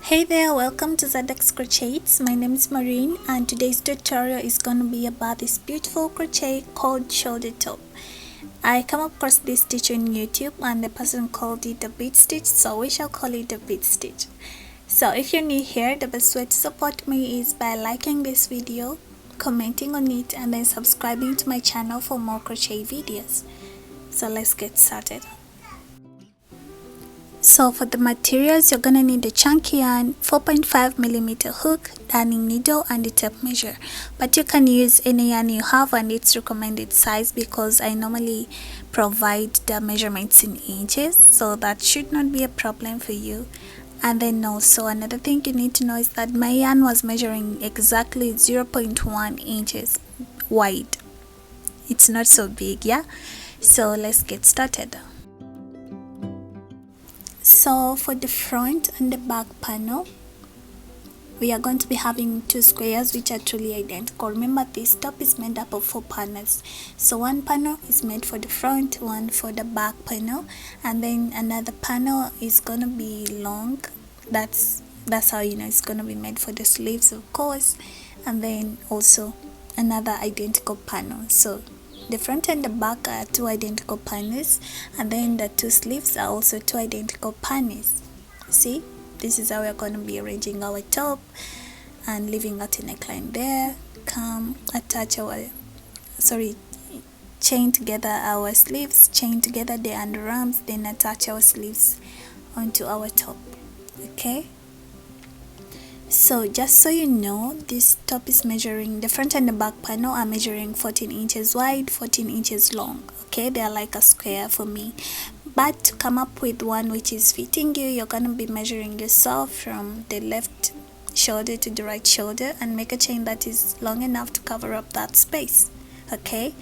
Hey there, welcome to Zadek's Crochets. My name is Marine and today's tutorial is going to be about this beautiful crochet called shoulder top. I come across this stitch on YouTube and the person called it a bead stitch, so we shall call it a bead stitch. So if you're new here, the best way to support me is by liking this video, commenting on it, and then subscribing to my channel for more crochet videos. So let's get started. So for the materials, you're gonna need a chunky yarn, 4.5mm hook, darning needle, and the tape measure. But you can use any yarn you have and its recommended size, because I normally provide the measurements in inches, so that should not be a problem for you. And then also another thing you need to know is that my yarn was measuring exactly 0.1 inches wide. It's not so big, yeah? So let's get started. So for the front and the back panel, we are going to be having two squares which are truly identical. Remember, this top is made up of 4 panels. So one panel is made for the front, one for the back panel, and then another panel is gonna be long. That's how you know it's gonna be made for the sleeves, of course, and then also another identical panel. So the front and the back are 2 identical panels, and then the 2 sleeves are also 2 identical panels. See, this is how we're going to be arranging our top and leaving out a neckline there. Chain together our sleeves, chain together the underarms, then attach our sleeves onto our top. Okay, so just so you know, this top is measuring, the front and the back panel are measuring 14 inches wide, 14 inches long. Okay, they are like a square for me. But to come up with one which is fitting you, you're going to be measuring yourself from the left shoulder to the right shoulder and make a chain that is long enough to cover up that space. Okay,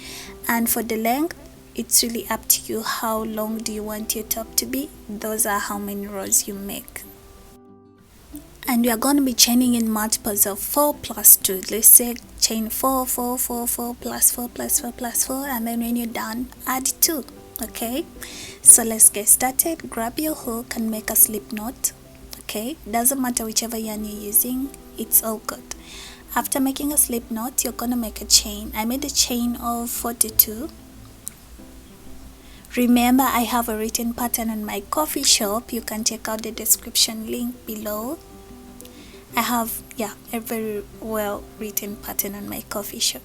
and for the length, it's really up to you. How long do you want your top to be? Those are how many rows you make. And we are going to be chaining in multiples of 4 plus 2. Let's say chain 4, 4, 4, 4 plus 4 plus 4 plus 4, and then when you're done, add 2. Okay, so let's get started. Grab your hook and make a slip knot. Okay, doesn't matter whichever yarn you're using, it's all good. After making a slip knot, you're going to make a chain. I made a chain of 42. Remember, I have a written pattern on my coffee shop. You can check out the description link below. I have a very well written pattern on my coffee shop,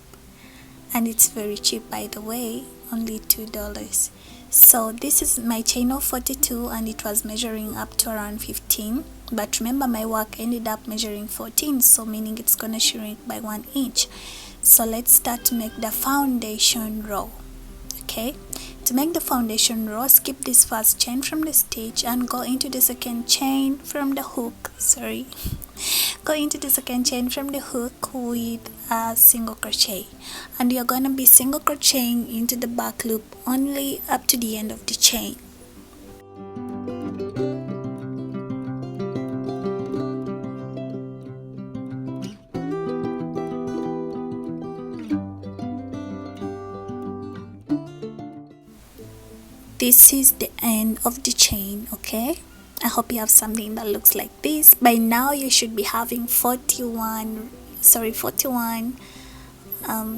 and it's very cheap, by the way, only $2. So this is my chain of 42 and it was measuring up to around 15, but remember my work ended up measuring 14, so meaning it's gonna shrink by 1 inch. So let's start to make the foundation row. Okay, to make the foundation row, skip this first chain from the stitch and go into the second chain from the hook. Go into the second chain from the hook with a single crochet, and you're going to be single crocheting into the back loop only up to the end of the chain. This is the end of the chain. Okay, I hope you have something that looks like this. By now you should be having 41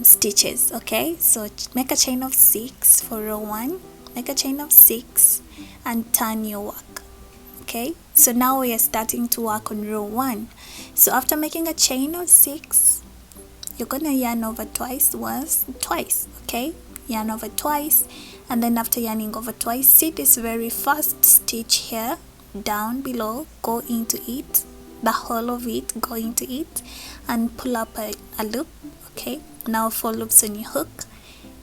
stitches. Okay, so make a chain of 6 for row 1, make a chain of 6 and turn your work. Okay, so now we are starting to work on row 1. So after making a chain of 6, you're gonna yarn over twice. Okay, yarn over twice, and then after yarning over twice, see this very first stitch here down below, go into it, the whole of it, go into it and pull up a loop. Okay, now 4 loops on your hook,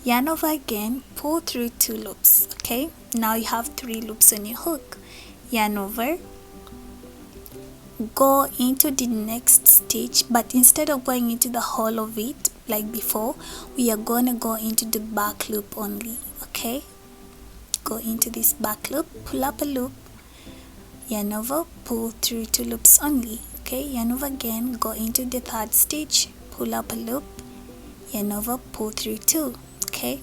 yarn over again, pull through 2 loops. Okay, now you have 3 loops on your hook, yarn over, go into the next stitch, but instead of going into the whole of it like before, we are gonna go into the back loop only. Okay, go into this back loop, pull up a loop, yarn over, pull through 2 loops only. Okay, yarn over again, go into the 3rd stitch, pull up a loop, yarn over, pull through 2. Okay,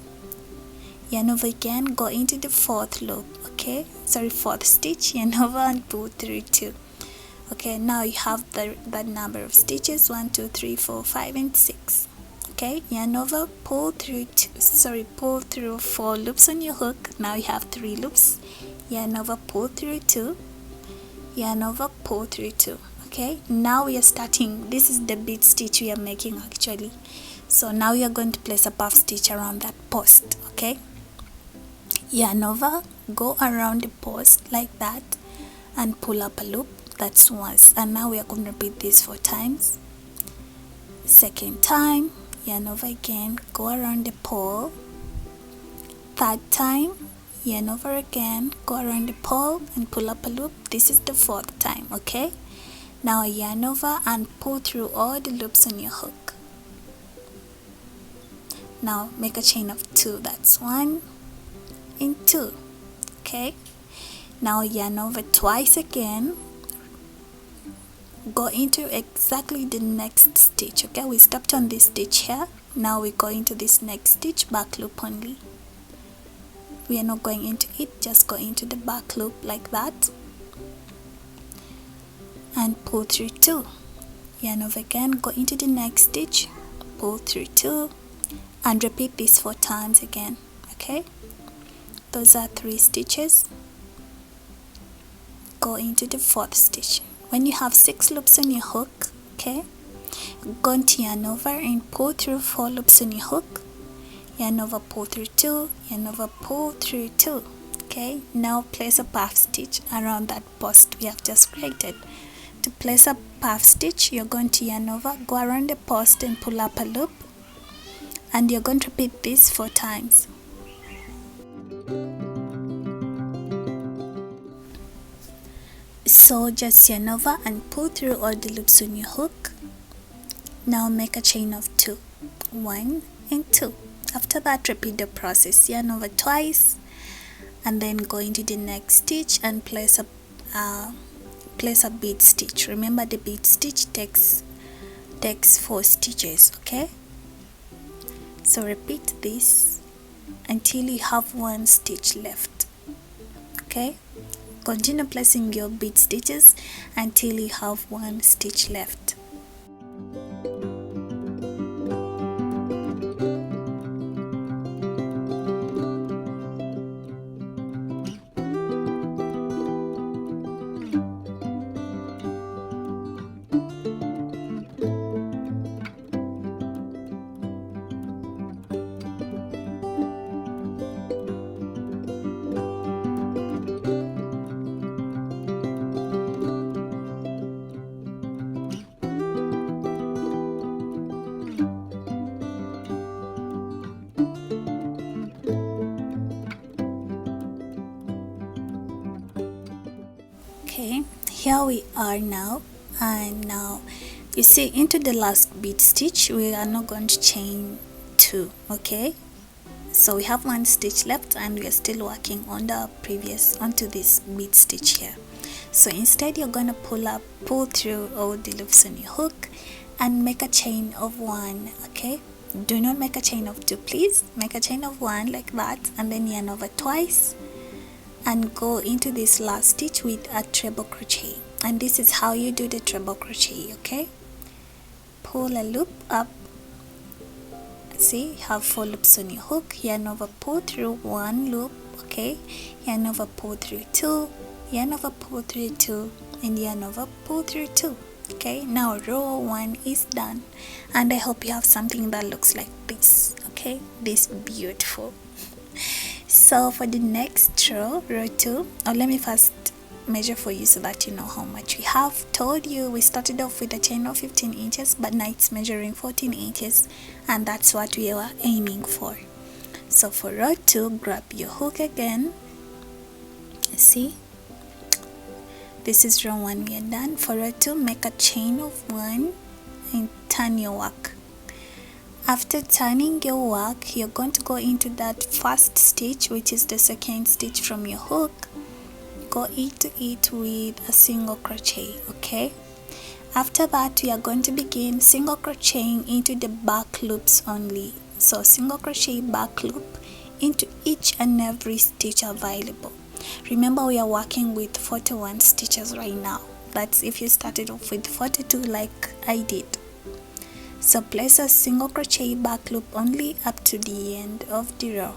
yarn over again, go into the 4th loop. Okay, 4th stitch, yarn over and pull through 2. Okay, now you have that number of stitches, 1 2 3 4 5 and 6. Okay, yarn over, pull through pull through 4 loops on your hook. Now you have 3 loops. Yarn over, pull through 2, yarn over, pull through 2. Okay, now we are starting. This is the bead stitch we are making actually. So now you are going to place a puff stitch around that post. Okay, yarn over, go around the post like that and pull up a loop. That's once, and now we are going to repeat this 4 times. Second time, yarn over again, go around the pole. Third time, yarn over again, go around the pole and pull up a loop. This is the 4th time. Okay, now yarn over and pull through all the loops on your hook. Now make a chain of 2. That's 1 and 2. Okay, now yarn over twice again, go into exactly the next stitch. Okay, we stopped on this stitch here. Now we go into this next stitch, back loop only. We are not going into it, just go into the back loop like that and pull through 2. Yarn over again, go into the next stitch, pull through 2 and repeat this 4 times again. Okay, those are 3 stitches. Go into the 4th stitch. When you have 6 loops on your hook, okay, go into yarn over and pull through 4 loops on your hook. Yarn over, pull through 2, yarn over, pull through 2. Okay, now place a puff stitch around that post we have just created. To place a puff stitch, you're going to yarn over, go around the post and pull up a loop, and you're going to repeat this 4 times. So just yarn over and pull through all the loops on your hook. Now make a chain of 2, 1 and 2. After that, repeat the process. Yarn over twice and then go into the next stitch and place a bead stitch. Remember, the bead stitch takes 4 stitches. Okay, so repeat this until you have 1 stitch left. Okay, continue placing your bead stitches until you have 1 stitch left. Okay, here we are now, and now you see into the last bead stitch we are not going to chain 2. Okay, so we have 1 stitch left and we are still working on the previous onto this bead stitch here. So instead you're going to pull through all the loops on your hook and make a chain of 1. Okay, do not make a chain of 2, please. Make a chain of 1 like that, and then yarn over twice and go into this last stitch with a treble crochet. And this is how you do the treble crochet. Okay, pull a loop up. See, you have 4 loops on your hook. Yarn over, pull through 1 loop. Okay, yarn over, pull through 2, yarn over, pull through 2, and yarn over, pull through 2. Okay, now row 1 is done, and I hope you have something that looks like this. Okay, this beautiful. So for the next row 2, let me first measure for you so that you know how much we have. Told you we started off with a chain of 15 inches, but now it's measuring 14 inches, and that's what we are aiming for. So for row 2, grab your hook again. See, this is row 1, we are done. For row 2, make a chain of 1 and turn your work. After turning your work, you're going to go into that first stitch, which is the second stitch from your hook. Go into it with a single crochet. Okay, after that we are going to begin single crocheting into the back loops only. So single crochet back loop into each and every stitch available. Remember, we are working with 41 stitches right now. That's if you started off with 42 like I did. So place a single crochet back loop only up to the end of the row.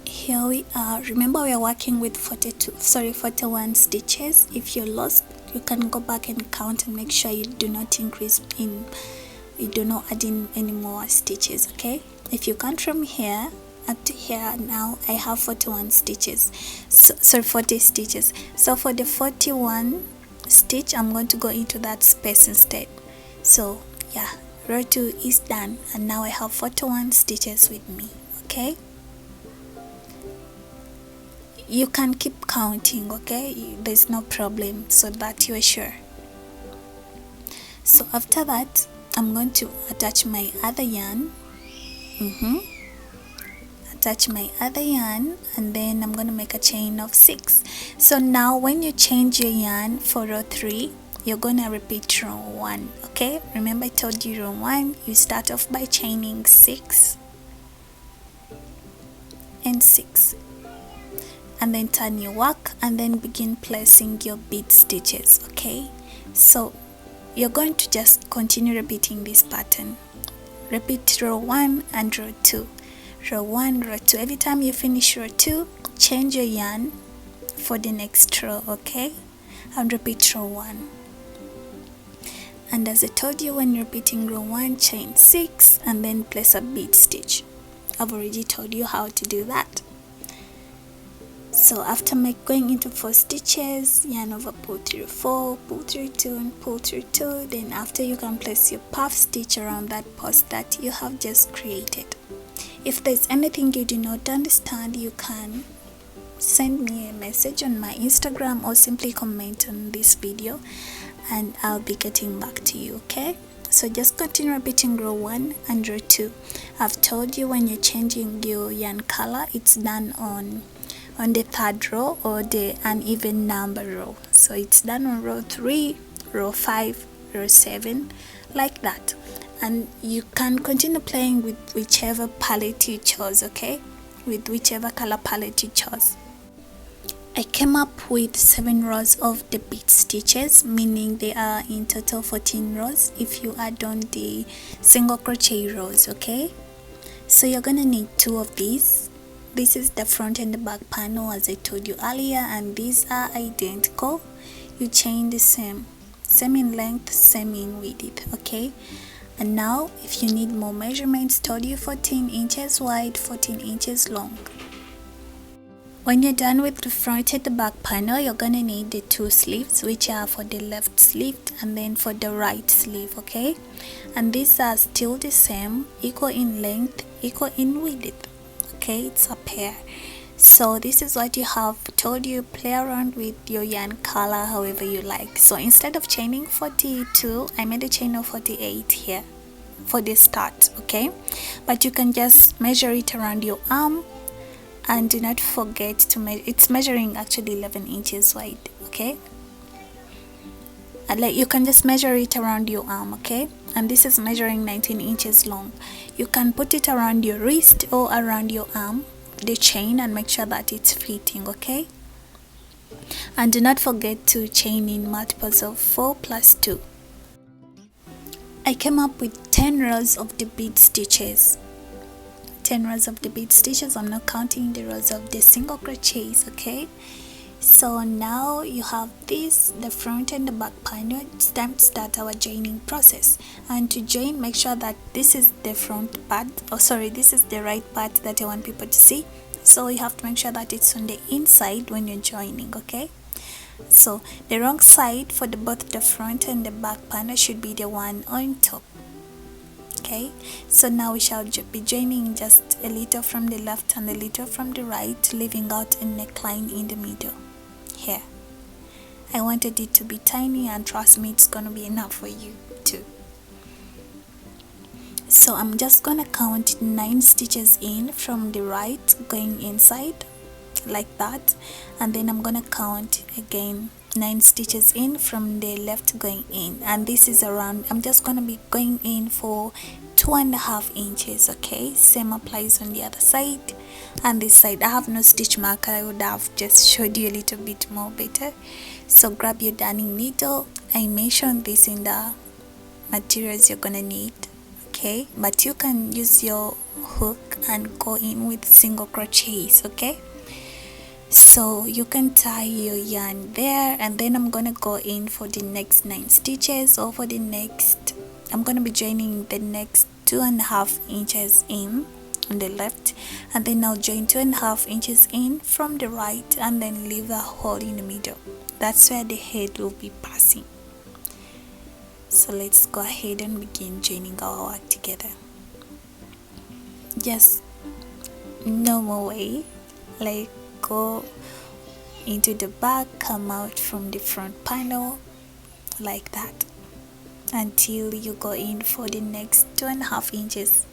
Here we are. Remember, we are working with 41 stitches. If you're lost, you can go back and count and make sure you do not add in any more stitches. Okay, if you count from here up to here, now I have 41 stitches, so 40 stitches. So for the 41 stitch, I'm going to go into that space instead. So yeah, row 2 is done, and now I have 41 stitches with me. Okay, you can keep counting, okay, there's no problem, so that you're sure. So after that, I'm going to attach my other yarn. Attach my other yarn, and then I'm going to make a chain of 6. So now when you change your yarn for row 3, you're going to repeat row 1. Okay, remember I told you row 1 you start off by chaining 6 and 6, and then turn your work and then begin placing your bead stitches. Okay, so you're going to just continue repeating this pattern. Repeat row 1 and row 2, row 1, row 2. Every time you finish row 2, change your yarn for the next row. Okay, and repeat row 1. And as I told you, when you're repeating row 1, chain 6 and then place a bead stitch. I've already told you how to do that. So after going into 4 stitches, yarn over, pull through 4, pull through 2 and pull through 2. Then after, you can place your puff stitch around that post that you have just created. If there's anything you do not understand, you can send me a message on my Instagram or simply comment on this video and I'll be getting back to you. Okay, so just continue repeating row 1 and row 2. I've told you when you're changing your yarn color, it's done on the 3rd row or the uneven number row. So it's done on row 3, row 5, row 7, like that. And you can continue playing with whichever palette you chose. Okay, with whichever color palette you chose. I came up with 7 rows of the bead stitches, meaning they are in total 14 rows if you add on the single crochet rows. Okay, so you're gonna need 2 of these. This is the front and the back panel as I told you earlier, and these are identical. You chain the same in length, same in width. Okay, and now if you need more measurements, told you 14 inches wide, 14 inches long. When you're done with the front and the back panel, you're gonna need the 2 sleeves, which are for the left sleeve and then for the right sleeve. Okay, and these are still the same, equal in length, equal in width. Okay, it's a pair. So this is what you have told you. Play around with your yarn color however you like. So instead of chaining 42, I made a chain of 48 here for the start. Okay, but you can just measure it around your arm, and do not forget to measure. It's measuring actually 11 inches wide. Okay, and you can just measure it around your arm. Okay, and this is measuring 19 inches long. You can put it around your wrist or around your arm, the chain, and make sure that it's fitting. Okay, and do not forget to chain in multiples of 4 plus 2. I came up with 10 rows of the bead stitches. 10 rows of the bead stitches. I'm not counting the rows of the single crochets. Okay, so now you have this, the front and the back panel. It's time to start our joining process. And to join, make sure that this is the front part, this is the right part that I want people to see. So you have to make sure that it's on the inside when you're joining. Okay, so the wrong side for both the front and the back panel should be the one on top. Okay, so now we shall be joining just a little from the left and a little from the right, leaving out a neckline in the middle. Here I wanted it to be tiny, and trust me, it's gonna be enough for you too. So I'm just gonna count 9 stitches in from the right going inside like that, and then I'm gonna count again 9 stitches in from the left going in, and this is around, I'm just gonna be going in for 2.5 inches. Okay, same applies on the other side and this side. I have no stitch marker, I would have just showed you a little bit more better. So grab your darning needle. I mentioned this in the materials you're gonna need, okay, but you can use your hook and go in with single crochets. Okay, so you can tie your yarn there, and then I'm gonna go in for the next 9 stitches, or for the next, I'm gonna be joining the next 2.5 inches in on the left, and then I'll join 2.5 inches in from the right, and then leave a hole in the middle. That's where the head will be passing. So let's go ahead and begin joining our work together. Just normal way, like go into the back, come out from the front panel like that until you go in for the next 2.5 inches.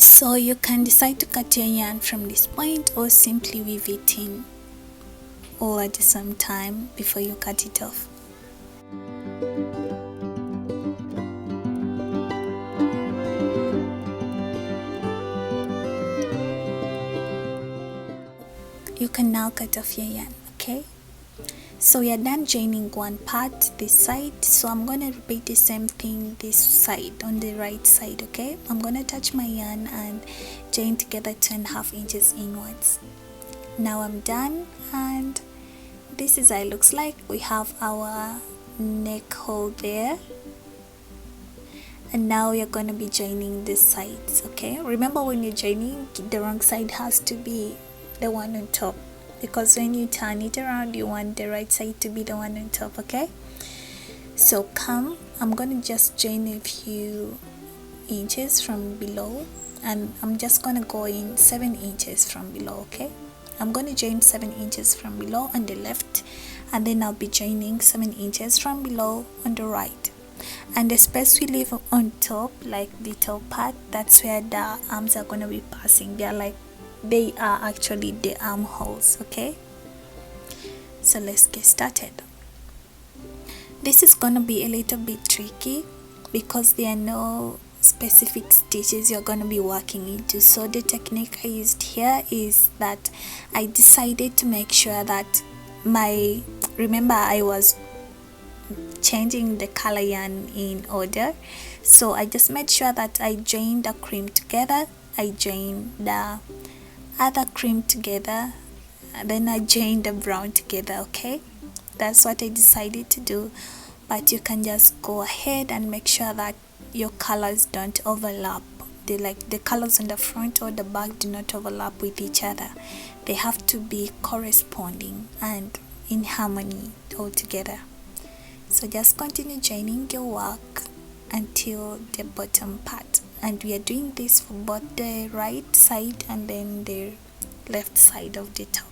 So you can decide to cut your yarn from this point, or simply weave it in all at the same time before you cut it off. You can now cut off your yarn. Okay, so we are done joining one part this side, so I'm going to repeat the same thing this side, on the right side. Okay, I'm going to touch my yarn and join together 2.5 inches inwards. Now I'm done, and this is how it looks like. We have our neck hole there, and now we are going to be joining the sides. Okay, remember when you're joining, the wrong side has to be the one on top, because when you turn it around, you want the right side to be the one on top. Okay, so I'm gonna just join a few inches from below, and I'm just gonna go in 7 inches from below. Okay, I'm gonna join 7 inches from below on the left, and then I'll be joining 7 inches from below on the right, and the space we leave on top, like the top part, that's where the arms are gonna be passing. They are actually the armholes. Okay, so let's get started. This is gonna be a little bit tricky because there are no specific stitches you're gonna be working into. So the technique I used here is that I decided to make sure that remember I was changing the color yarn in order, so I just made sure that I joined the cream together, I joined the other cream together, and then I joined the brown together. Okay, that's what I decided to do, but you can just go ahead and make sure that your colors don't overlap. The colors on the front or the back do not overlap with each other. They have to be corresponding and in harmony all together. So just continue joining your work until the bottom part, and we are doing this for both the right side and then the left side of the top.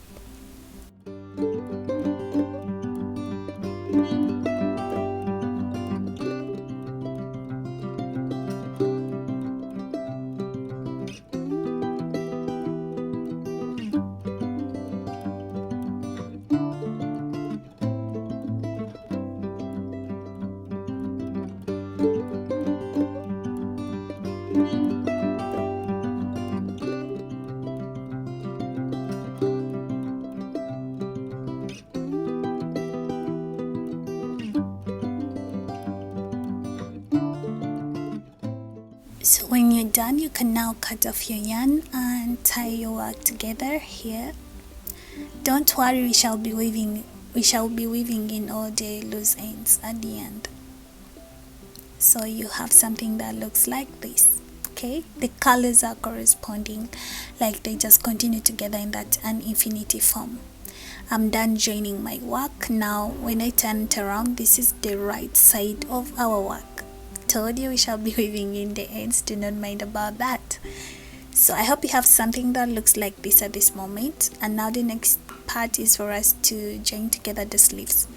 So when you're done, you can now cut off your yarn and tie your work together here. Don't worry, we shall be weaving in all the loose ends at the end. So you have something that looks like this. okay? The colors are corresponding, like they just continue together in that an infinity form. I'm done joining my work. Now when I turn it around, this is the right side of our work. Told you we shall be weaving in the ends, do not mind about that. So I hope you have something that looks like this at this moment. And now the next part is for us to join together the sleeves.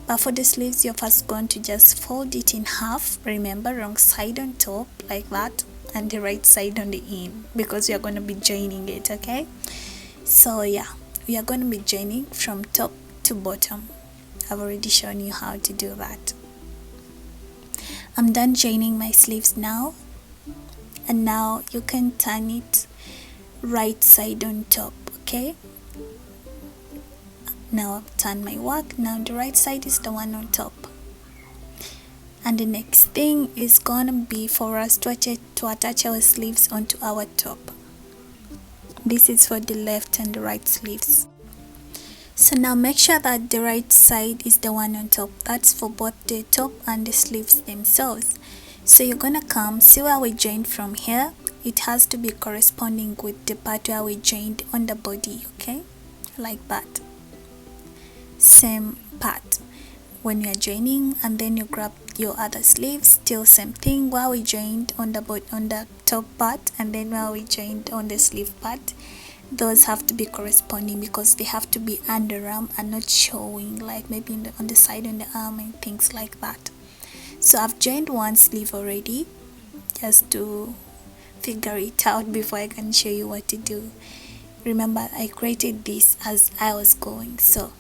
But for the sleeves, you're first going to just fold it in half. Remember, wrong side on top like that, and the right side on the in, because we are going to be joining it, okay? So yeah, we are going to be joining from top to bottom. I've already shown you how to do that. I'm done joining my sleeves now, and now you can turn it right side on top, okay? Now I've turned my work. Now the right side is the one on top, and the next thing is gonna be for us to attach our sleeves onto our top. This is for the left and the right sleeves. So now make sure that the right side is the one on top. That's for both the top and the sleeves themselves. So you're gonna come, see where we joined from here. It has to be corresponding with the part where we joined on the body, okay? Like that. Same part when you're joining, and then you grab your other sleeves, still same thing where we joined on the top part, and then where we joined on the sleeve part. Those have to be corresponding because they have to be underarm and not showing, like maybe on the side on the arm and things like that. So I've joined one sleeve already, just to figure it out before I can show you what to do. Remember, I created this as I was going. So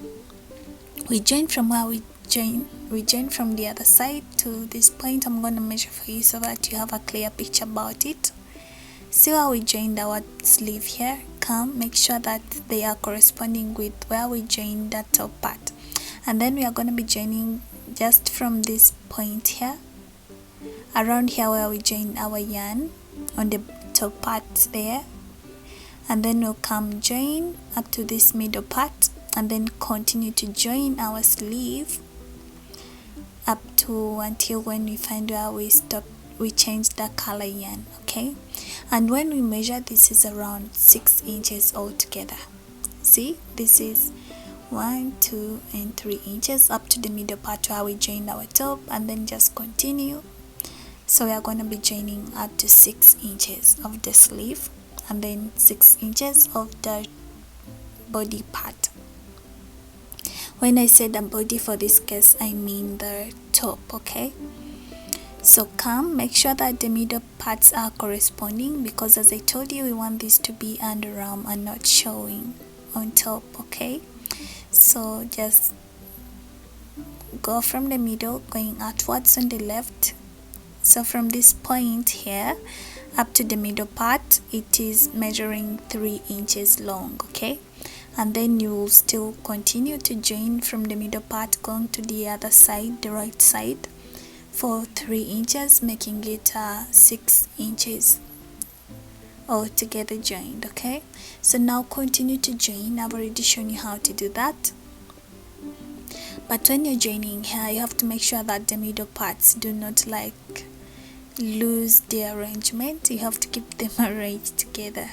we joined from where we joined from the other side to this point. I'm going to measure for you so that you have a clear picture about it. See how we joined our sleeve here. Come, make sure that they are corresponding with where we joined that top part, and then we are going to be joining just from this point here, around here where we joined our yarn on the top part there, and then we'll come join up to this middle part, and then continue to join our sleeve up to until when we find where we stop, we change the color yarn, okay? And when we measure, this is around 6 inches altogether. See, this is 1, 2 and 3 inches up to the middle part where we joined our top, and then just continue. So we are going to be joining up to 6 inches of the sleeve, and then 6 inches of the body part. When I say the body for this case, I mean the top, okay? So come, make sure that the middle parts are corresponding, because as I told you, we want this to be underarm and not showing on top, okay? So just go from the middle, going outwards on the left. So from this point here up to the middle part, it is measuring 3 inches long, okay? And then you will still continue to join from the middle part, going to the other side, the right side, for 3 inches, making it 6 inches altogether joined, okay? So now continue to join. I've already shown you how to do that, but when you're joining here, you have to make sure that the middle parts do not like lose the arrangement. You have to keep them arranged together.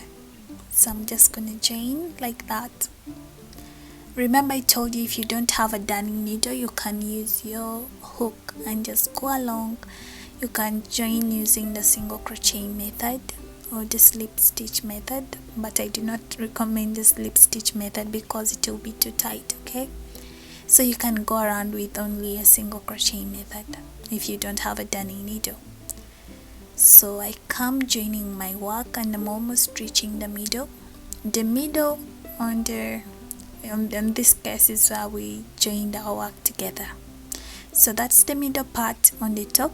So I'm just gonna join like that. Remember, I told you if you don't have a darning needle, you can use your hook and just go along. You can join using the single crochet method or the slip stitch method, but I do not recommend the slip stitch method because it will be too tight, okay? So you can go around with only a single crochet method if you don't have a darning needle. So I come joining my work, and I'm almost reaching the middle. The middle in this case is where we joined our work together. So that's the middle part on the top.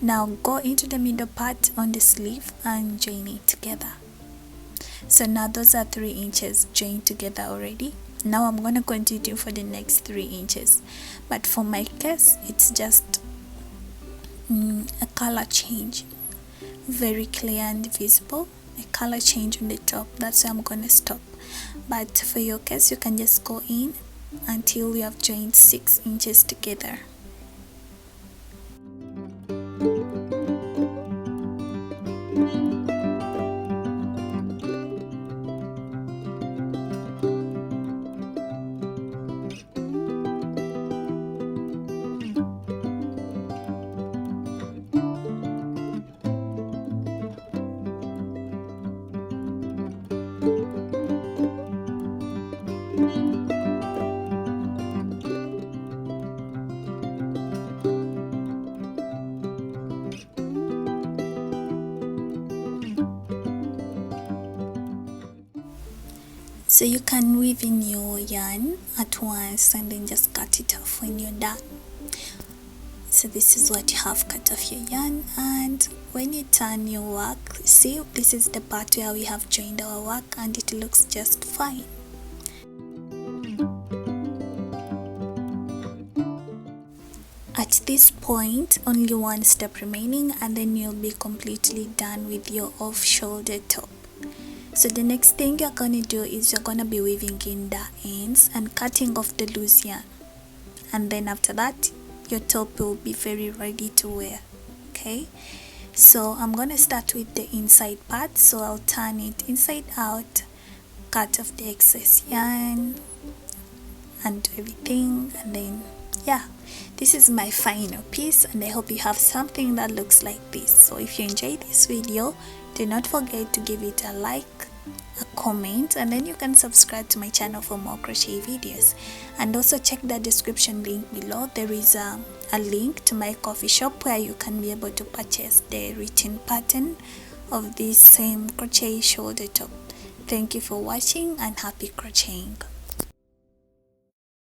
Now go into the middle part on the sleeve and join it together. So now those are 3 inches joined together already. Now I'm going to continue for the next 3 inches, but for my case it's just a color change, very clear and visible, a color change on the top. That's where I'm going to stop, but for your case you can just go in until you have joined 6 inches together. So you can weave in your yarn at once and then just cut it off when you're done. So this is what you have cut off your yarn, and when you turn your work, see, this is the part where we have joined our work and it looks just fine. At this point, only one step remaining and then you'll be completely done with your off-shoulder top. So the next thing you're going to do is you're going to be weaving in the ends and cutting off the loose yarn, and then after that your top will be very ready to wear. Okay, so I'm going to start with the inside part, so I'll turn it inside out, cut off the excess yarn and do everything, and then yeah, this is my final piece, and I hope you have something that looks like this. So if you enjoyed this video, do not forget to give it a like, a comment, and then you can subscribe to my channel for more crochet videos. And also check the description link below. There is a link to my coffee shop where you can be able to purchase the written pattern of this same crochet shoulder top. Thank you for watching and happy crocheting.